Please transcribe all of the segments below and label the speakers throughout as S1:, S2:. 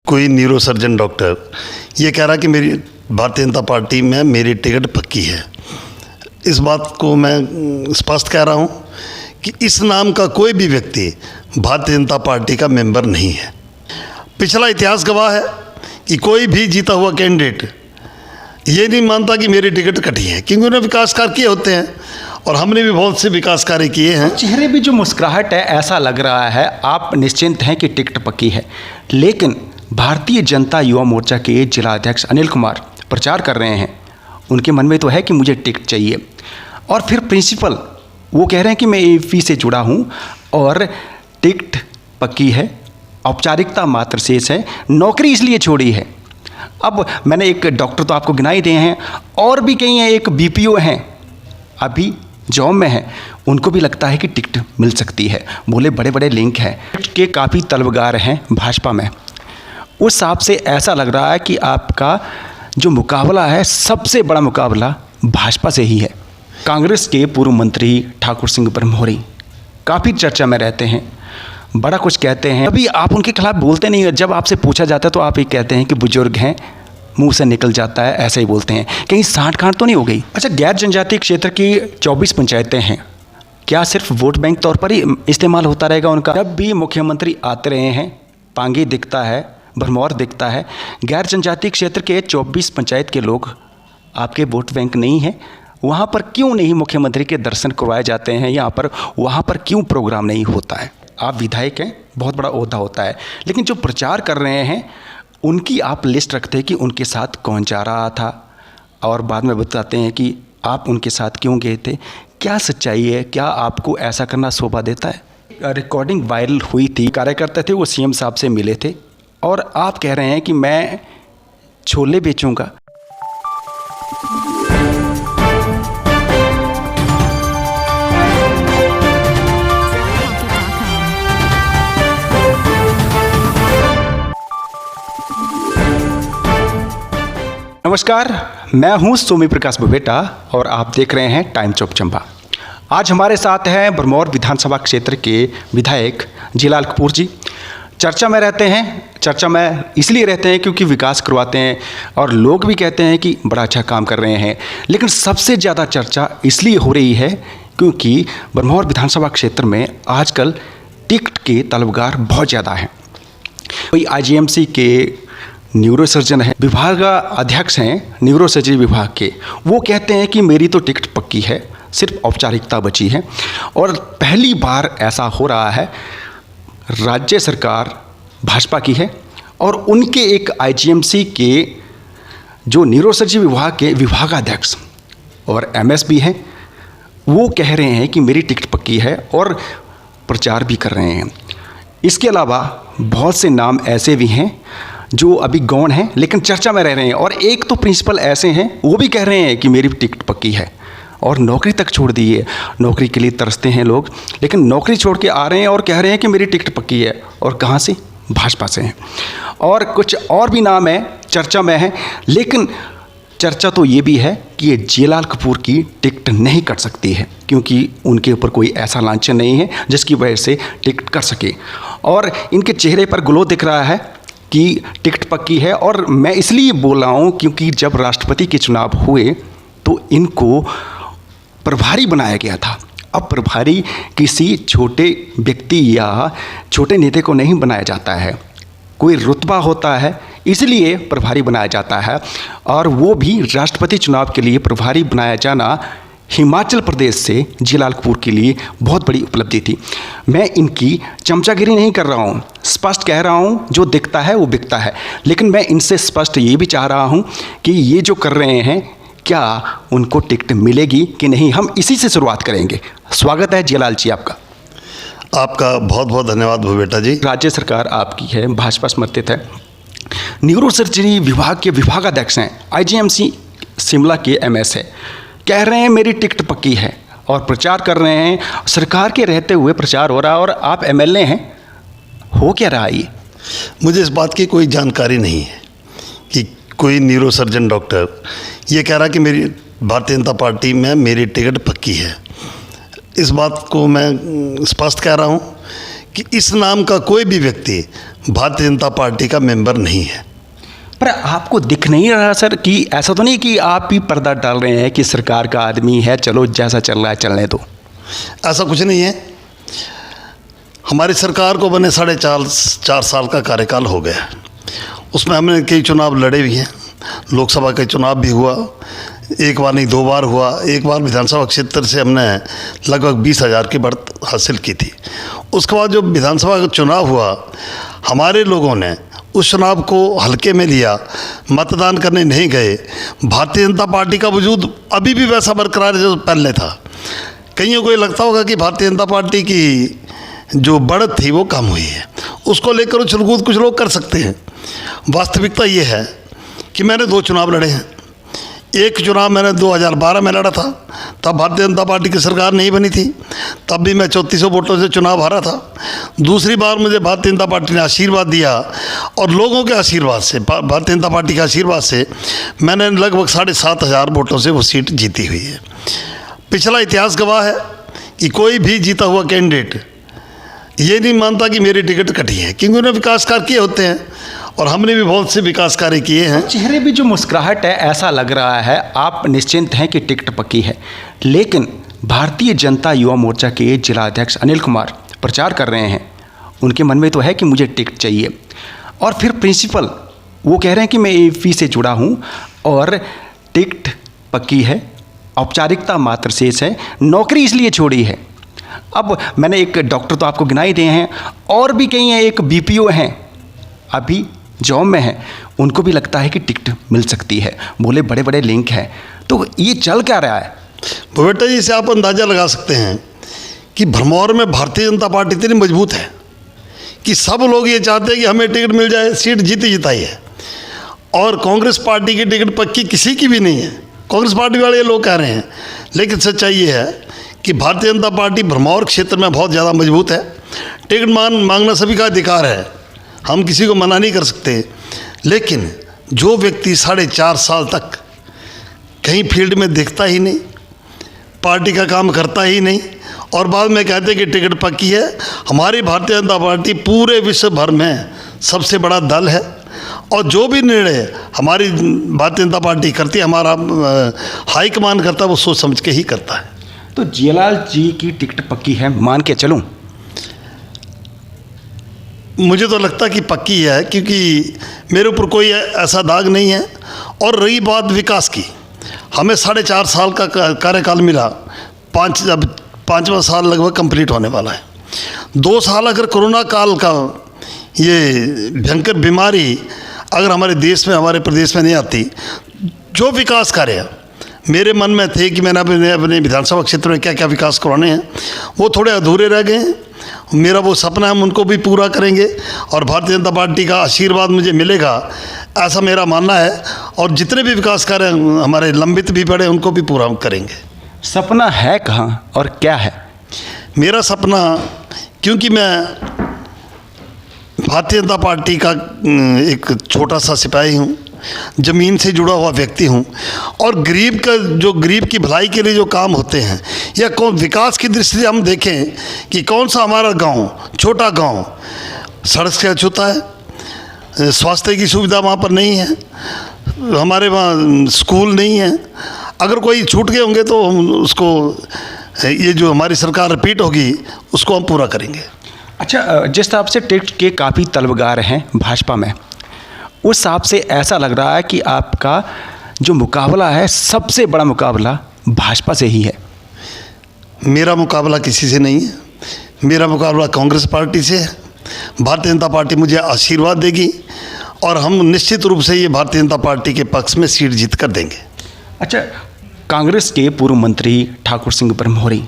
S1: कोई neurosurgeon doctor ये कह रहा कि मेरी भारतीय जनता पार्टी में मेरी टिकट पक्की है। इस बात को मैं स्पष्ट कह रहा हूँ कि इस नाम का कोई भी व्यक्ति भारतीय जनता पार्टी का मेंबर नहीं है। पिछला इतिहास गवाह है कि कोई भी जीता हुआ कैंडिडेट ये नहीं मानता कि मेरी टिकट कटी है, क्योंकि उन्होंने विकास कार्य किए होते हैं और हमने भी बहुत से विकास कार्य किए हैं।
S2: चेहरे पे जो मुस्कुराहट है, ऐसा लग रहा है आप निश्चिंत हैं कि टिकट पक्की है। लेकिन भारतीय जनता युवा मोर्चा के जिला अध्यक्ष अनिल कुमार प्रचार कर रहे हैं, उनके मन में तो है कि मुझे टिकट चाहिए। और फिर प्रिंसिपल वो कह रहे हैं कि मैं एपी से जुड़ा हूँ और टिकट पक्की है, औपचारिकता मात्र शेष है, नौकरी इसलिए छोड़ी है। अब मैंने एक डॉक्टर तो आपको गिना ही दिए हैं, और भी कई हैं, एक बीपीओ हैं अभी जॉब में हैं, उनको भी लगता है कि टिकट मिल सकती है। बोले बड़े बड़े लिंक हैं के, काफ़ी तलबगार हैं भाजपा में। उस हिसाब से ऐसा लग रहा है कि आपका जो मुकाबला है, सबसे बड़ा मुकाबला भाजपा से ही है। कांग्रेस के पूर्व मंत्री ठाकुर सिंह ब्रह्मोरी काफ़ी चर्चा में रहते हैं, बड़ा कुछ कहते हैं, अभी आप उनके खिलाफ बोलते नहीं। जब आपसे पूछा जाता है तो आप ये कहते हैं कि बुजुर्ग हैं, मुंह से निकल जाता है, ऐसे ही बोलते हैं। कहीं सांठ-गांठ तो नहीं हो गई? अच्छा, गैर जनजातीय क्षेत्र की 24 पंचायतें हैं, क्या सिर्फ वोट बैंक तौर पर ही इस्तेमाल होता रहेगा उनका? जब भी मुख्यमंत्री आते रहे हैं, पांगी दिखता है, भरमौर दिखता है, गैर जनजातीय क्षेत्र के 24 पंचायत के लोग आपके वोट बैंक नहीं हैं। वहाँ पर क्यों नहीं मुख्यमंत्री के दर्शन करवाए जाते हैं? यहाँ पर वहाँ पर क्यों प्रोग्राम नहीं होता है? आप विधायक हैं, बहुत बड़ा ओहदा होता है, लेकिन जो प्रचार कर रहे हैं उनकी आप लिस्ट रखते हैं कि उनके साथ कौन जा रहा था, और बाद में बताते हैं कि आप उनके साथ क्यों गए थे। क्या सच्चाई है? क्या आपको ऐसा करना शोभा देता है? रिकॉर्डिंग वायरल हुई थी, कार्यकर्ता थे वो सीएम साहब से मिले थे और आप कह रहे हैं कि मैं छोले बेचूंगा। नमस्कार, मैं हूं सोमी प्रकाश बबेटा और आप देख रहे हैं टाइम्स ऑफ चंबा। आज हमारे साथ हैं भरमौर विधानसभा क्षेत्र के विधायक जिलाल कपूर जी। चर्चा में रहते हैं, चर्चा में इसलिए रहते हैं क्योंकि विकास करवाते हैं और लोग भी कहते हैं कि बड़ा अच्छा काम कर रहे हैं। लेकिन सबसे ज़्यादा चर्चा इसलिए हो रही है क्योंकि भरमौर विधानसभा क्षेत्र में आजकल टिकट के तलबगार बहुत ज़्यादा हैं। कोई आईजीएमसी के न्यूरोसर्जन है, विभाग अध्यक्ष हैं न्यूरोसर्जरी विभाग के, वो कहते हैं कि मेरी तो टिकट पक्की है, सिर्फ औपचारिकता बची है। और पहली बार ऐसा हो रहा है, राज्य सरकार भाजपा की है और उनके एक आईजीएमसी के जो न्यूरोसर्जरी विभाग के विभागाध्यक्ष और एमएस भी हैं, वो कह रहे हैं कि मेरी टिकट पक्की है और प्रचार भी कर रहे हैं। इसके अलावा बहुत से नाम ऐसे भी हैं जो अभी गौण हैं लेकिन चर्चा में रह रहे हैं, और एक तो प्रिंसिपल ऐसे हैं वो भी कह रहे हैं कि मेरी टिकट पक्की है और नौकरी तक छोड़ दी है। नौकरी के लिए तरसते हैं लोग, लेकिन नौकरी छोड़ के आ रहे हैं और कह रहे हैं कि मेरी टिकट पक्की है। और कहाँ से? भाजपा से हैं। और कुछ और भी नाम है चर्चा में है, लेकिन चर्चा तो ये भी है कि ये जिलाल कपूर की टिकट नहीं कट सकती है क्योंकि उनके ऊपर कोई ऐसा लांछन नहीं है जिसकी वजह से टिकट कट सके। और इनके चेहरे पर ग्लो दिख रहा है कि टिकट पक्की है। और मैं इसलिए बोल रहा हूँ क्योंकि जब राष्ट्रपति के चुनाव हुए तो इनको प्रभारी बनाया गया था। अब प्रभारी किसी छोटे व्यक्ति या छोटे नेता को नहीं बनाया जाता है, कोई रुतबा होता है इसलिए प्रभारी बनाया जाता है। और वो भी राष्ट्रपति चुनाव के लिए प्रभारी बनाया जाना हिमाचल प्रदेश से जिलाल कपूर के लिए बहुत बड़ी उपलब्धि थी। मैं इनकी चमचागिरी नहीं कर रहा हूँ, स्पष्ट कह रहा हूँ, जो दिखता है वो बिकता है। लेकिन मैं इनसे स्पष्ट ये भी चाह रहा हूँ कि ये जो कर रहे हैं क्या उनको टिकट मिलेगी कि नहीं, हम इसी से शुरुआत करेंगे। स्वागत है जिलाल जी आपका।
S1: आपका बहुत बहुत धन्यवाद बेटा जी।
S2: राज्य सरकार आपकी है, भाजपा समर्थित है, न्यूरोसर्जरी विभाग के विभागाध्यक्ष हैं, आईजीएमसी शिमला के एमएस है, कह रहे हैं मेरी टिकट पक्की है और प्रचार कर रहे हैं। सरकार के रहते हुए प्रचार हो रहा है और आप एमएलए हैं, हो क्या रहा है ये?
S1: मुझे इस बात की कोई जानकारी नहीं है कि कोई न्यूरोसर्जन डॉक्टर ये कह रहा कि मेरी भारतीय जनता पार्टी में मेरी टिकट पक्की है। इस बात को मैं स्पष्ट कह रहा हूँ कि इस नाम का कोई भी व्यक्ति भारतीय जनता पार्टी का मेंबर नहीं है।
S2: पर आपको दिख नहीं रहा सर कि ऐसा तो नहीं कि आप भी पर्दा डाल रहे हैं कि सरकार का आदमी है, चलो जैसा चल रहा है चलने दो?
S1: ऐसा कुछ नहीं है। हमारी सरकार को बने 4.5 साल का कार्यकाल हो गया। उसमें हमने कई चुनाव लड़े भी हैं। लोकसभा का चुनाव भी हुआ, एक बार नहीं 2 बार हुआ। एक बार विधानसभा क्षेत्र से हमने लगभग 20,000 की बढ़त हासिल की थी। उसके बाद जो विधानसभा का चुनाव हुआ, हमारे लोगों ने उस चुनाव को हल्के में लिया, मतदान करने नहीं गए। भारतीय जनता पार्टी का वजूद अभी भी वैसा बरकरार है जो पहले था। कईयों को ये लगता होगा कि भारतीय जनता पार्टी की जो बढ़त थी वो कम हुई है, उसको लेकर उछल-कूद कुछ लोग कर सकते हैं। वास्तविकता ये है कि मैंने 2 चुनाव लड़े हैं। एक चुनाव मैंने 2012 में लड़ा था, तब भारतीय जनता पार्टी की सरकार नहीं बनी थी, तब भी मैं 3400 वोटों से चुनाव हारा था। दूसरी बार मुझे भारतीय जनता पार्टी ने आशीर्वाद दिया और लोगों के आशीर्वाद से, भारतीय जनता पार्टी के आशीर्वाद से मैंने लगभग 7,500 वोटों से वो सीट जीती हुई है। पिछला इतिहास गवाह है कि कोई भी जीता हुआ कैंडिडेट ये नहीं मानता कि मेरी टिकट कटी है, क्योंकि उन्होंने विकास कार्य किए होते हैं और हमने भी बहुत से विकास कार्य किए हैं।
S2: चेहरे पे जो मुस्कुराहट है, ऐसा लग रहा है आप निश्चिंत हैं कि टिकट पक्की है। लेकिन भारतीय जनता युवा मोर्चा के जिलाध्यक्ष अनिल कुमार प्रचार कर रहे हैं, उनके मन में तो है कि मुझे टिकट चाहिए। और फिर प्रिंसिपल वो कह रहे हैं कि मैं एपी से जुड़ा हूँ और टिकट पक्की है, औपचारिकता मात्र शेष है, नौकरी इसलिए छोड़ी है। अब मैंने एक डॉक्टर तो आपको गिनाई दिए हैं, और भी कई हैं, एक बीपीओ हैं अभी जॉब में हैं, उनको भी लगता है कि टिकट मिल सकती है। बोले बड़े बड़े लिंक हैं। तो ये चल क्या रहा है?
S1: भवेटा जी, से आप अंदाज़ा लगा सकते हैं कि भरमौर में भारतीय जनता पार्टी इतनी मजबूत है कि सब लोग ये चाहते हैं कि हमें टिकट मिल जाए, सीट जीती जिताई है। और कांग्रेस पार्टी की टिकट पक्की किसी की भी नहीं है। कांग्रेस पार्टी वाले ये लोग कह रहे हैं, लेकिन सच्चाई ये है कि भारतीय जनता पार्टी भरमौर क्षेत्र में बहुत ज़्यादा मजबूत है। टिकट मांगना सभी का अधिकार है, हम किसी को मना नहीं कर सकते। लेकिन जो व्यक्ति 4.5 साल तक कहीं फील्ड में दिखता ही नहीं, पार्टी का काम करता ही नहीं, और बाद में कहते हैं कि टिकट पक्की है। हमारी भारतीय जनता पार्टी पूरे विश्व भर में सबसे बड़ा दल है और जो भी निर्णय हमारी भारतीय जनता पार्टी करती है, हमारा हाईकमान करता है, वो सोच समझ के ही करता है।
S2: तो जियालाल जी की टिकट पक्की है, मान के चलूं?
S1: मुझे तो लगता कि पक्की है, क्योंकि मेरे ऊपर कोई ऐसा दाग नहीं है। और रही बात विकास की, हमें 4.5 साल का कार्यकाल मिला, अब 5वां साल लगभग कंप्लीट होने वाला है। 2 साल अगर कोरोना काल का ये भयंकर बीमारी अगर हमारे देश में, हमारे प्रदेश में नहीं आती, जो विकास कार्य मेरे मन में थे कि मैंने अपने विधानसभा क्षेत्र में क्या क्या विकास करवाने हैं, वो थोड़े अधूरे रह गए हैं। मेरा वो सपना है, हम उनको भी पूरा करेंगे और भारतीय जनता पार्टी का आशीर्वाद मुझे मिलेगा, ऐसा मेरा मानना है। और जितने भी विकास कार्य हमारे लंबित भी पड़े, उनको भी पूरा करेंगे।
S2: सपना है कहाँ और क्या है? मेरा
S1: सपना, क्योंकि मैं भारतीय जनता पार्टी का एक छोटा सा सिपाही हूँ, ज़मीन से जुड़ा हुआ व्यक्ति हूँ, और गरीब की भलाई के लिए जो काम होते हैं, या कौन विकास की दृष्टि से हम देखें कि कौन सा हमारा गांव, छोटा गांव सड़क से अछूता है, स्वास्थ्य की सुविधा वहाँ पर नहीं है, हमारे वहाँ स्कूल नहीं है। अगर कोई छूट गए होंगे तो हम उसको, ये जो हमारी सरकार रिपीट होगी, उसको हम पूरा करेंगे।
S2: अच्छा, जिस हिसाब से टिकट के काफ़ी तलबगार हैं भाजपा में, उस हिसाब से ऐसा लग रहा है कि आपका जो मुकाबला है, सबसे बड़ा मुकाबला भाजपा से ही है।
S1: मेरा मुकाबला किसी से नहीं है, मेरा मुकाबला कांग्रेस पार्टी से है। भारतीय जनता पार्टी मुझे आशीर्वाद देगी और हम निश्चित रूप से ये भारतीय जनता पार्टी के पक्ष में सीट जीत कर देंगे।
S2: अच्छा, कांग्रेस के पूर्व मंत्री ठाकुर सिंह ब्रह्मोरी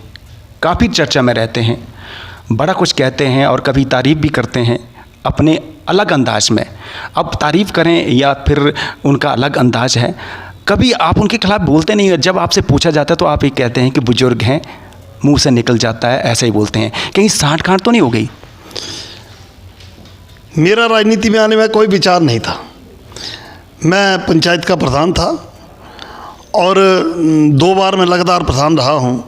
S2: काफ़ी चर्चा में रहते हैं, बड़ा कुछ कहते हैं और कभी तारीफ़ भी करते हैं अपने अलग अंदाज में। अब तारीफ़ करें या फिर उनका अलग अंदाज है, कभी आप उनके खिलाफ बोलते नहीं। जब आपसे पूछा जाता है तो आप ये कहते हैं कि बुजुर्ग हैं, मुंह से निकल जाता है, ऐसे ही बोलते हैं। कहीं साठ-गांठ तो नहीं हो गई?
S1: मेरा राजनीति में आने में कोई विचार नहीं था। मैं पंचायत का प्रधान था और 2 बार मैं लगातार प्रधान रहा हूँ।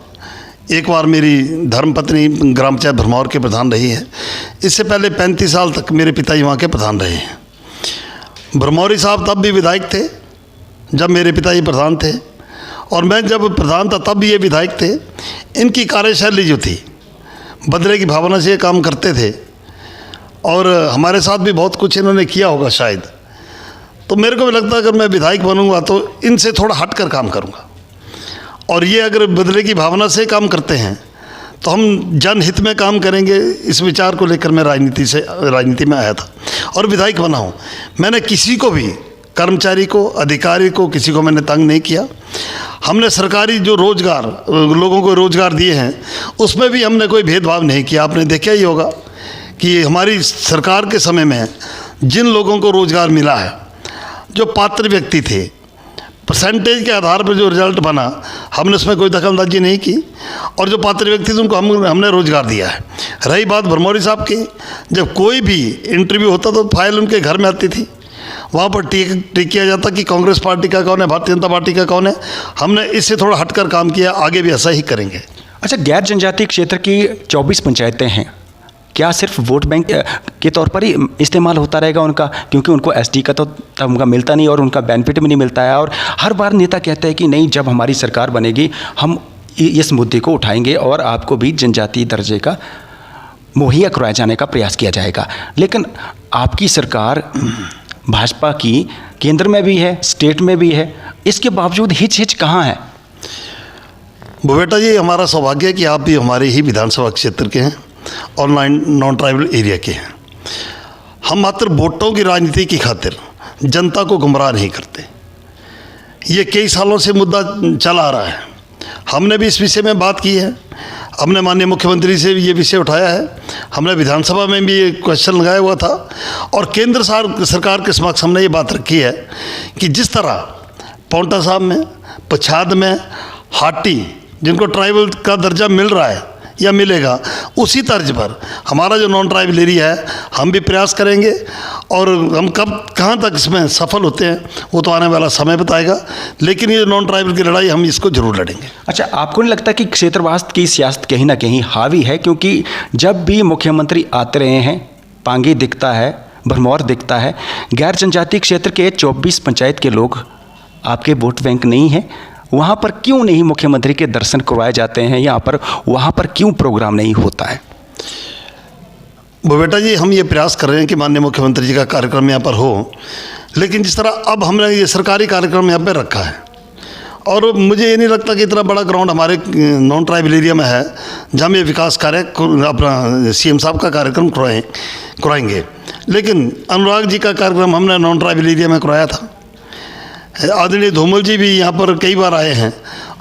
S1: एक बार मेरी धर्मपत्नी ग्राम पंचायत भरमौर के प्रधान रही है। इससे पहले 35 साल तक मेरे पिताजी वहाँ के प्रधान रहे हैं। भरमौरी साहब तब भी विधायक थे जब मेरे पिताजी प्रधान थे, और मैं जब प्रधान था तब भी ये विधायक थे। इनकी कार्यशैली जो थी, बदले की भावना से ये काम करते थे, और हमारे साथ भी बहुत कुछ इन्होंने किया होगा शायद। तो मेरे को भी लगता है अगर मैं विधायक बनूंगा तो इनसे थोड़ा हट कर काम करूंगा, और ये अगर बदले की भावना से काम करते हैं तो हम जनहित में काम करेंगे। इस विचार को लेकर मैं राजनीति में आया था और विधायक बना हूँ। मैंने किसी को भी, कर्मचारी को, अधिकारी को, किसी को मैंने तंग नहीं किया। हमने सरकारी जो रोज़गार, लोगों को रोज़गार दिए हैं, उसमें भी हमने कोई भेदभाव नहीं किया। आपने देखा ही होगा कि हमारी सरकार के समय में जिन लोगों को रोज़गार मिला है, जो पात्र व्यक्ति थे, परसेंटेज के आधार पर जो रिजल्ट बना, हमने उसमें कोई दखलंदाजी नहीं की, और जो पात्र व्यक्ति थे उनको हमने रोज़गार दिया है। रही बात भरमौरी साहब की, जब कोई भी इंटरव्यू होता तो फाइल उनके घर में आती थी, वहाँ पर टिक किया जाता कि कांग्रेस पार्टी का कौन है, भारतीय जनता पार्टी का कौन है। हमने इससे थोड़ा हटकर काम किया, आगे भी ऐसा ही करेंगे।
S2: अच्छा, गैर जनजातीय क्षेत्र की 24 पंचायतें हैं, क्या सिर्फ वोट बैंक के तौर पर ही इस्तेमाल होता रहेगा उनका? क्योंकि उनको एसटी का तो तमगा मिलता नहीं और उनका बेनिफिट भी नहीं मिलता है, और हर बार नेता कहते हैं कि नहीं, जब हमारी सरकार बनेगी हम इस मुद्दे को उठाएंगे और आपको भी जनजातीय दर्जे का मुहैया करवाए जाने का प्रयास किया जाएगा। लेकिन आपकी सरकार भाजपा की केंद्र में भी है, स्टेट में भी है, इसके बावजूद हिच कहाँ है?
S1: बेटा जी, हमारा सौभाग्य है कि आप भी हमारे ही विधानसभा क्षेत्र के हैं और नॉन ट्राइबल एरिया के हैं। हम मात्र वोटों की राजनीति की खातिर जनता को गुमराह नहीं करते। ये कई सालों से मुद्दा चला आ रहा है। हमने भी इस विषय में बात की है, हमने माननीय मुख्यमंत्री से भी ये विषय उठाया है, हमने विधानसभा में भी ये क्वेश्चन लगाया हुआ था, और केंद्र सरकार के समक्ष हमने ये बात रखी है कि जिस तरह पांवटा साहब में, पछाद में, हाटी, जिनको ट्राइबल का दर्जा मिल रहा है या मिलेगा, उसी तर्ज पर हमारा जो नॉन ट्राइबल एरिया है, हम भी प्रयास करेंगे। और हम कब कहाँ तक इसमें सफल होते हैं वो तो आने वाला समय बताएगा, लेकिन ये नॉन ट्राइबल की लड़ाई हम इसको जरूर लड़ेंगे।
S2: अच्छा, आपको नहीं लगता कि क्षेत्रवाद की सियासत कहीं ना कहीं हावी है? क्योंकि जब भी मुख्यमंत्री आते रहे हैं, पांगी दिखता है, भरमौर दिखता है, गैर जनजातीय क्षेत्र के 24 पंचायत के लोग आपके वोट बैंक नहीं हैं। वहाँ पर क्यों नहीं मुख्यमंत्री के दर्शन करवाए जाते हैं? यहाँ पर, वहाँ पर क्यों प्रोग्राम नहीं होता है?
S1: बेटा जी, हम ये प्रयास कर रहे हैं कि माननीय मुख्यमंत्री जी का कार्यक्रम यहाँ पर हो, लेकिन जिस तरह अब हमने ये सरकारी कार्यक्रम यहाँ पर रखा है, और मुझे ये नहीं लगता कि इतना बड़ा ग्राउंड हमारे नॉन ट्राइबल एरिया में है जहाँ हम ये विकास कार्य अपना सीएम साहब का कार्यक्रम करवाएंगे। लेकिन अनुराग जी का कार्यक्रम हमने नॉन ट्राइबल एरिया में करवाया था। आदरणीय धूमल जी भी यहाँ पर कई बार आए हैं,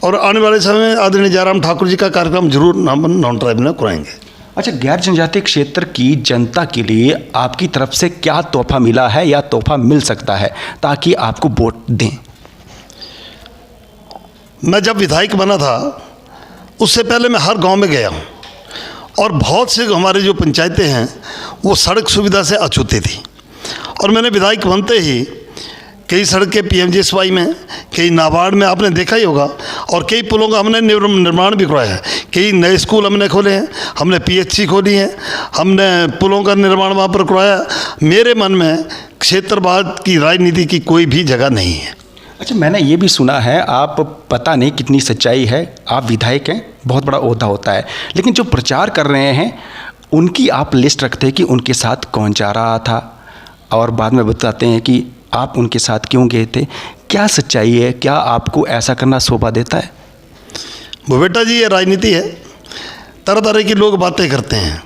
S1: और आने वाले समय में आदरणीय जयराम ठाकुर जी का कार्यक्रम जरूर नॉन ट्राइबल में कराएंगे।
S2: अच्छा, गैर जनजातीय क्षेत्र की जनता के लिए आपकी तरफ से क्या तोहफा मिला है या तोहफा मिल सकता है ताकि आपको वोट दें?
S1: मैं जब विधायक बना था उससे पहले मैं हर गांव में गया हूँ, और बहुत से हमारे जो पंचायतें हैं वो सड़क सुविधा से अछूती थी, और मैंने विधायक बनते ही कई सड़कें PMGSY में, कई नाबार्ड में आपने देखा ही होगा, और कई पुलों का हमने निर्माण भी करवाया है। कई नए स्कूल हमने खोले हैं, हमने PHC खोली है, हमने पुलों का निर्माण वहाँ पर करवाया। मेरे मन में क्षेत्रवाद की राजनीति की कोई भी जगह नहीं है।
S2: अच्छा, मैंने ये भी सुना है, आप पता नहीं कितनी सच्चाई है, आप विधायक हैं, बहुत बड़ा ओहदा होता है, लेकिन जो प्रचार कर रहे हैं उनकी आप लिस्ट रखते हैं कि उनके साथ कौन जा रहा था, और बाद में बताते हैं कि आप उनके साथ क्यों गए थे। क्या सच्चाई है? क्या आपको ऐसा करना शोभा देता है?
S1: बेटा जी, ये राजनीति है, तरह तरह की लोग बातें करते हैं।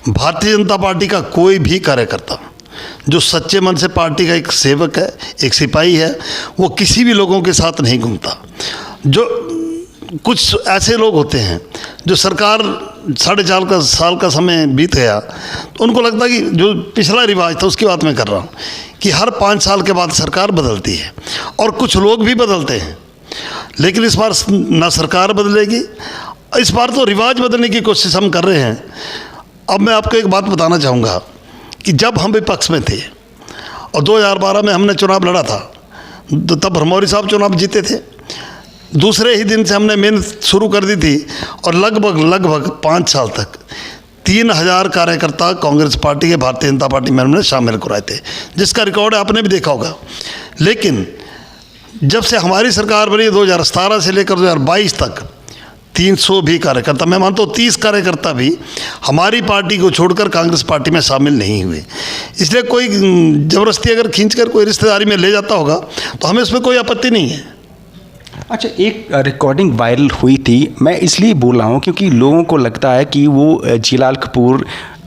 S1: भारतीय जनता पार्टी का कोई भी कार्यकर्ता जो सच्चे मन से पार्टी का एक सेवक है, एक सिपाही है, वो किसी भी लोगों के साथ नहीं घूमता। जो कुछ ऐसे लोग होते हैं जो सरकार 4.5 साल का समय बीत गया तो उनको लगता है कि जो पिछला रिवाज था उसकी बात मैं कर रहा हूँ कि हर 5 साल के बाद सरकार बदलती है, और कुछ लोग भी बदलते हैं। लेकिन इस बार ना सरकार बदलेगी, इस बार तो रिवाज बदलने की कोशिश हम कर रहे हैं। अब मैं आपको एक बात बताना चाहूँगा कि जब हम विपक्ष में थे और 2012 में हमने चुनाव लड़ा था, तो तब भरमौरी साहब चुनाव जीते थे, दूसरे ही दिन से हमने मेहनत शुरू कर दी थी और लगभग 5 साल तक 3000 कार्यकर्ता कांग्रेस पार्टी के भारतीय जनता पार्टी में हमने शामिल कराए थे, जिसका रिकॉर्ड आपने भी देखा होगा। लेकिन जब से हमारी सरकार बनी 2017 से लेकर 2022 तक 300 भी कार्यकर्ता, मैं मानता हूँ 30 कार्यकर्ता भी हमारी पार्टी को छोड़कर कांग्रेस पार्टी में शामिल नहीं हुए। इसलिए कोई ज़बरदस्ती अगर खींचकर कोई रिश्तेदारी में ले जाता होगा तो हमें उसमें कोई आपत्ति नहीं है।
S2: अच्छा, एक रिकॉर्डिंग वायरल हुई थी, मैं इसलिए बोल रहा हूँ क्योंकि लोगों को लगता है कि वो जिलाल कपूर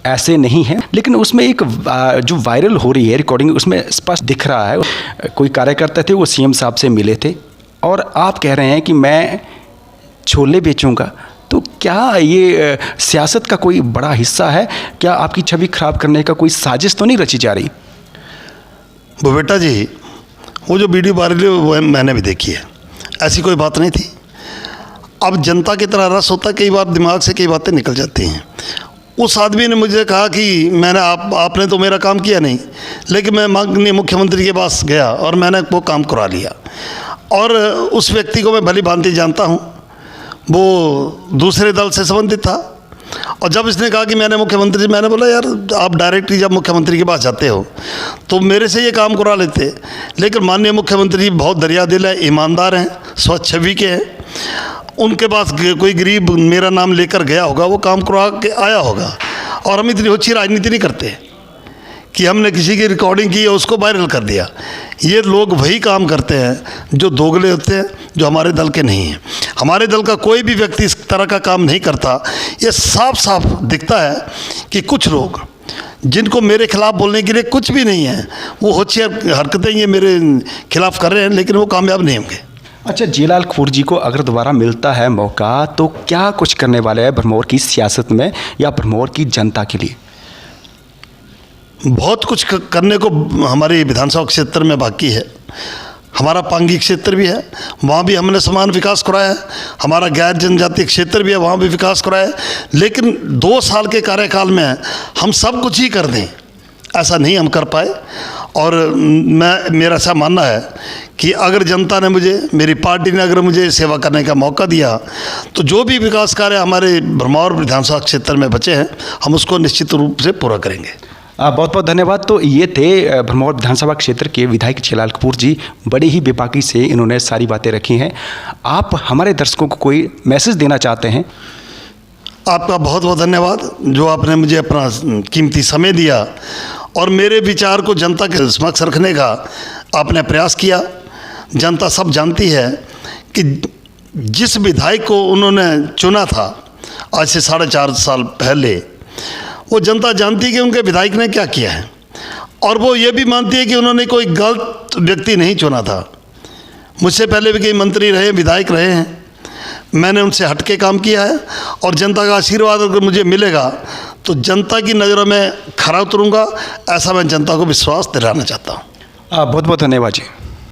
S2: ऐसे नहीं है, लेकिन उसमें एक जो वायरल हो रही है रिकॉर्डिंग, उसमें स्पष्ट दिख रहा है कोई कार्यकर्ता थे, वो सीएम साहब से मिले थे और आप कह रहे हैं कि मैं छोले बेचूंगा। तो क्या ये सियासत का कोई बड़ा हिस्सा है? क्या आपकी छवि खराब करने का कोई साजिश तो नहीं रची जा रही?
S1: वो बेटा जी, वो जो वीडियो वायरल हुई वो मैंने भी देखी है, ऐसी कोई बात नहीं थी। अब जनता की तरह रस होता है, कई बार दिमाग से कई बातें निकल जाती हैं। उस आदमी ने मुझे कहा कि मैंने आपने तो मेरा काम किया नहीं, लेकिन मैं माननीय मुख्यमंत्री के पास गया और मैंने वो काम करा लिया। और उस व्यक्ति को मैं भली भांति जानता हूँ, वो दूसरे दल से संबंधित था। और जब इसने कहा कि मैंने बोला यार आप डायरेक्टली जब मुख्यमंत्री के पास जाते हो तो मेरे से ये काम करा लेते, लेकिन माननीय मुख्यमंत्री बहुत दरिया दिल है, ईमानदार हैं, स्वच्छ छवि के हैं, उनके पास कोई गरीब मेरा नाम लेकर गया होगा, वो काम करवा के आया होगा। और हम इतनी अच्छी राजनीति नहीं करते कि हमने किसी की रिकॉर्डिंग की और उसको वायरल कर दिया। ये लोग वही काम करते हैं जो दोगले होते हैं, जो हमारे दल के नहीं हैं। हमारे दल का कोई भी व्यक्ति इस तरह का काम नहीं करता। ये साफ साफ दिखता है कि कुछ लोग जिनको मेरे खिलाफ बोलने के लिए कुछ भी नहीं है, वो होशियार हरकतें ये मेरे खिलाफ कर रहे हैं, लेकिन वो कामयाब नहीं होंगे।
S2: अच्छा, जिलाल कपूर जी को अगर दोबारा मिलता है मौका तो क्या कुछ करने वाले हैं भरमौर की सियासत में या भरमौर की जनता के लिए?
S1: बहुत कुछ करने को हमारे विधानसभा क्षेत्र में बाकी है। हमारा पांगी क्षेत्र भी है, वहाँ भी हमने समान विकास कराया है। हमारा गैर जनजातीय क्षेत्र भी है, वहाँ भी विकास कराया है। लेकिन 2 साल के कार्यकाल में हम सब कुछ ही कर दें, ऐसा नहीं हम कर पाए। और मेरा ऐसा मानना है कि अगर जनता ने मुझे, मेरी पार्टी ने अगर मुझे सेवा करने का मौका दिया तो जो भी विकास कार्य हमारे भरमौर विधानसभा क्षेत्र में बचे हैं, हम उसको निश्चित रूप से पूरा करेंगे।
S2: बहुत बहुत धन्यवाद। तो ये थे भरमौर विधानसभा क्षेत्र के विधायक जिलाल कपूर जी। बड़े ही बेबाकी से इन्होंने सारी बातें रखी हैं। आप हमारे दर्शकों को कोई मैसेज देना चाहते हैं?
S1: आपका बहुत बहुत धन्यवाद, जो आपने मुझे अपना कीमती समय दिया और मेरे विचार को जनता के समक्ष रखने का आपने प्रयास किया। जनता सब जानती है कि जिस विधायक को उन्होंने चुना था आज से 4.5 साल पहले, वो जनता जानती है कि उनके विधायक ने क्या किया है, और वो ये भी मानती है कि उन्होंने कोई गलत व्यक्ति नहीं चुना था। मुझसे पहले भी कई मंत्री रहे, विधायक रहे हैं, मैंने उनसे हटके काम किया है और जनता का आशीर्वाद अगर मुझे मिलेगा तो जनता की नज़रों में खरा उतरूँगा, ऐसा मैं जनता को विश्वास दिलाना चाहता हूँ।
S2: बहुत बहुत धन्यवाद जी।